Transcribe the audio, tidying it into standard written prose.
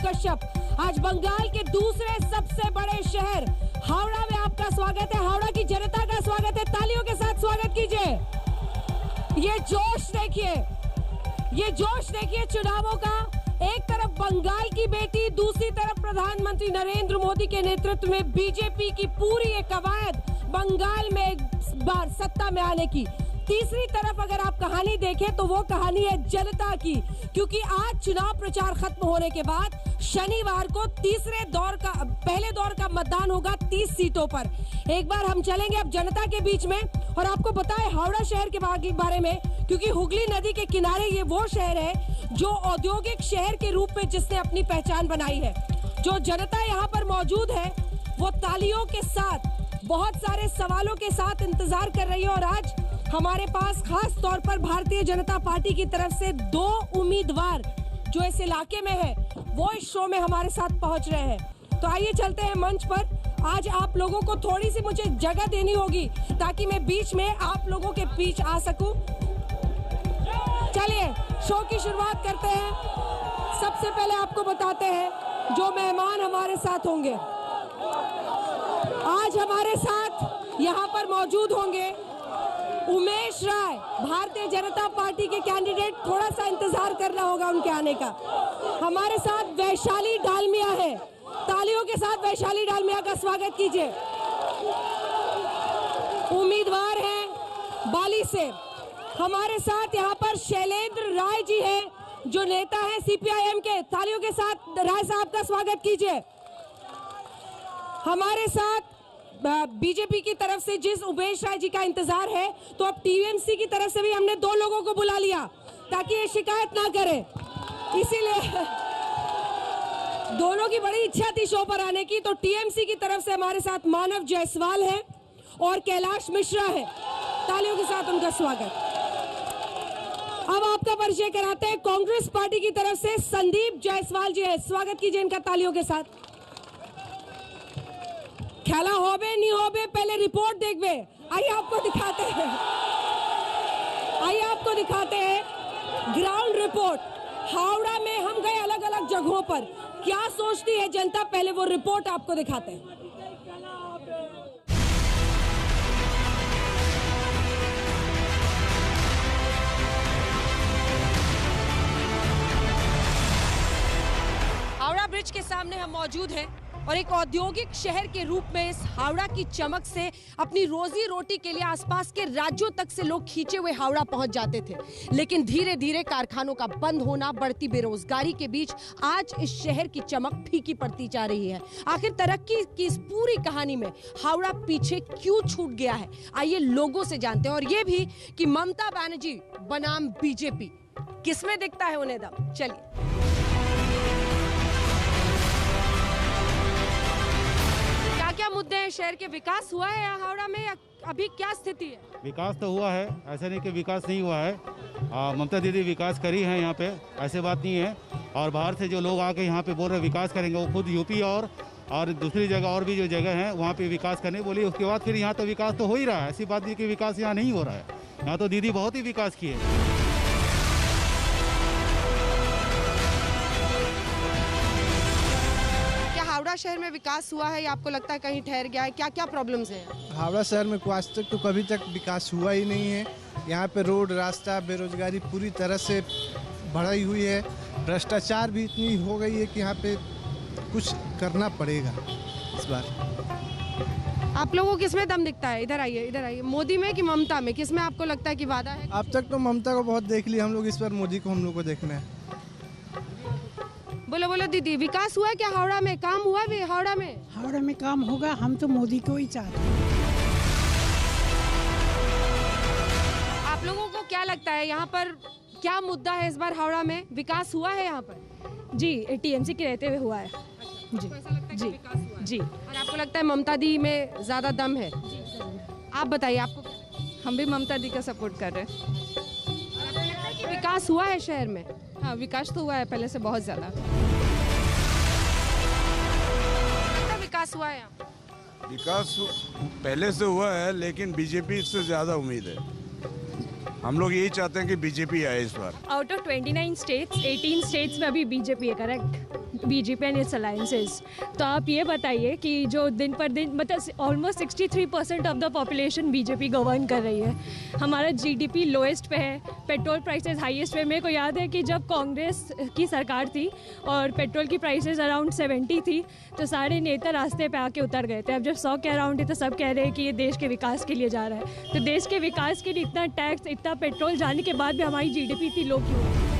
कश्यप। आज बंगाल के दूसरे सबसे बड़े शहर हावड़ा में आपका स्वागत है, हावड़ा की जनता का स्वागत है, तालियों के साथ स्वागत कीजिए। ये जोश देखिए, ये जोश देखिए चुनावों का। एक तरफ बंगाल की बेटी, दूसरी तरफ प्रधानमंत्री नरेंद्र मोदी के नेतृत्व में बीजेपी की पूरी एक कवायद बंगाल में एक बार सत्ता में आने की। तीसरी तरफ अगर आप कहानी देखें तो वो कहानी है जनता की, क्योंकि आज चुनाव प्रचार खत्म होने के बाद शनिवार को पहले दौर का मतदान होगा 30 सीटों पर। एक बार हम चलेंगे अब जनता के बीच में और आपको बताएं हावड़ा शहर के बारे में, क्योंकि हुगली नदी के किनारे ये वो शहर है जो औद्योगिक शहर के रूप में जिसने अपनी पहचान बनाई है। जो जनता यहाँ पर मौजूद है वो तालियों के साथ, बहुत सारे सवालों के साथ इंतजार कर रही है। और आज हमारे पास खास तौर पर भारतीय जनता पार्टी की तरफ से 2 उम्मीदवार जो इस इलाके में है वो इस शो में हमारे साथ पहुंच रहे हैं। तो आइए चलते हैं मंच पर। आज आप लोगों को थोड़ी सी मुझे जगह देनी होगी ताकि मैं बीच में आप लोगों के बीच आ सकूं। चलिए शो की शुरुआत करते हैं। सबसे पहले आपको बताते हैं जो मेहमान हमारे साथ होंगे। आज हमारे साथ यहाँ पर मौजूद होंगे उमेश राय, भारतीय जनता पार्टी के कैंडिडेट। थोड़ा सा इंतजार करना होगा उनके आने का। हमारे साथ वैशाली डालमिया है, तालियों के साथ वैशाली डालमिया का स्वागत कीजिए। उम्मीदवार हैं बाली से। हमारे साथ यहाँ पर शैलेंद्र राय जी हैं जो नेता हैं सीपीआईएम के, तालियों के साथ राय साहब का स्वागत कीजिए। हमारे साथ बीजेपी की तरफ से जिस उमेश राय जी का इंतजार है, तो अब टीएमसी की तरफ से भी हमने 2 लोगों को बुला लिया ताकि ये शिकायत ना करे, इसीलिए दोनों की बड़ी इच्छा थी शो पर आने की। तो टीएमसी की तरफ से हमारे साथ मानव जायसवाल है और कैलाश मिश्रा है, तालियों के साथ उनका स्वागत। अब आपका परिचय कराते हैं कांग्रेस पार्टी की तरफ से संदीप जायसवाल जी है, स्वागत कीजिए इनका तालियों के साथ। खेला होबे नहीं होबे पहले रिपोर्ट देखबे। आइए आपको दिखाते हैं ग्राउंड रिपोर्ट। हावड़ा में हम गए अलग अलग जगहों पर, क्या सोचती है जनता, पहले वो रिपोर्ट आपको दिखाते हैं। हावड़ा ब्रिज के सामने हम मौजूद हैं और एक औद्योगिक शहर के रूप में इस हावड़ा की चमक से अपनी रोजी रोटी के लिए आसपास के राज्यों तक से लोग खींचे हुए हावड़ा पहुंच जाते थे। लेकिन धीरे धीरे कारखानों का बंद होना, बढ़ती बेरोजगारी के बीच आज इस शहर की चमक फीकी पड़ती जा रही है। आखिर तरक्की की इस पूरी कहानी में हावड़ा पीछे क्यों छूट गया है, आइए लोगों से जानते हैं। और ये भी कि ममता बनर्जी बनाम बीजेपी, किसमें दिखता है उन्हें दम। चलिए क्या मुद्दे हैं शहर के, विकास हुआ है हावड़ा में या अभी क्या स्थिति है? विकास तो हुआ है, ऐसा नहीं कि विकास नहीं हुआ है। ममता दीदी विकास करी है यहाँ पे, ऐसे बात नहीं है। और बाहर से जो लोग आके यहाँ पे बोल रहे विकास करेंगे, वो खुद यूपी और दूसरी जगह और भी जो जगह है वहाँ पे विकास करने बोली, उसके बाद फिर यहाँ तो विकास तो हो ही रहा है। ऐसी बात नहीं कि विकास यहाँ नहीं हो रहा है, यहाँ तो दीदी बहुत ही विकास किए। हावड़ा शहर में विकास हुआ है या आपको लगता है कहीं ठहर गया है, क्या क्या प्रॉब्लम्स हैं? हावड़ा शहर में आज तक तो कभी तक विकास हुआ ही नहीं है। यहाँ पे रोड, रास्ता, बेरोजगारी पूरी तरह से बढ़ी हुई है। भ्रष्टाचार भी इतनी हो गई है कि यहाँ पे कुछ करना पड़ेगा इस बार। आप लोगों को किसमें दम दिखता है? इधर आइए। मोदी में कि ममता में, किसमें आपको लगता है कि वादा है? अब तक तो ममता को बहुत देख लिया हम लोग, इस बार मोदी को हम लोग को देखना है। बोलो दीदी, विकास हुआ है क्या हावड़ा में? काम हुआ है हावड़ा में? हावड़ा में काम होगा, हम तो मोदी को ही चाहते हैं। आप लोगों को क्या लगता है यहाँ पर क्या मुद्दा है इस बार हावड़ा में? विकास हुआ है यहाँ पर? जी, टीएमसी के रहते हुए हुआ है। जी जी जी। और आपको लगता है ममता दी में ज्यादा दम है? आप बताइए, आपको क्या लगता है? हम भी ममता दी का सपोर्ट कर रहे हैं। और आपको लगता है कि विकास हुआ है शहर में? हाँ, विकास तो हुआ है पहले से बहुत ज्यादा। विकास हुआ है यहाँ? विकास पहले से हुआ है, लेकिन बीजेपी से ज्यादा उम्मीद है। हम लोग यही चाहते हैं कि बीजेपी आए इस बार। आउट ऑफ 29 स्टेट्स 18 स्टेट्स में अभी बीजेपी है, correct? BJP and it's alliances. तो आप ये बताइए कि जो दिन पर दिन मतलब almost 63% of the population BJP govern कर रही है, हमारा जीडीपी लोएस्ट पे है, पेट्रोल प्राइसेस हाईएस्ट पे। मेरे को याद है कि जब कांग्रेस की सरकार थी और पेट्रोल की प्राइसेस अराउंड 70 थी तो सारे नेता रास्ते पे आके उतर गए थे। अब जब 100 के अराउंड है तो सब कह रहे हैं कि ये देश के विकास के लिए जा रहा है। तो देश के विकास के लिए इतना टैक्स, इतना पेट्रोल जाने के बाद भी हमारी जीडीपी इतनी लो क्यों है?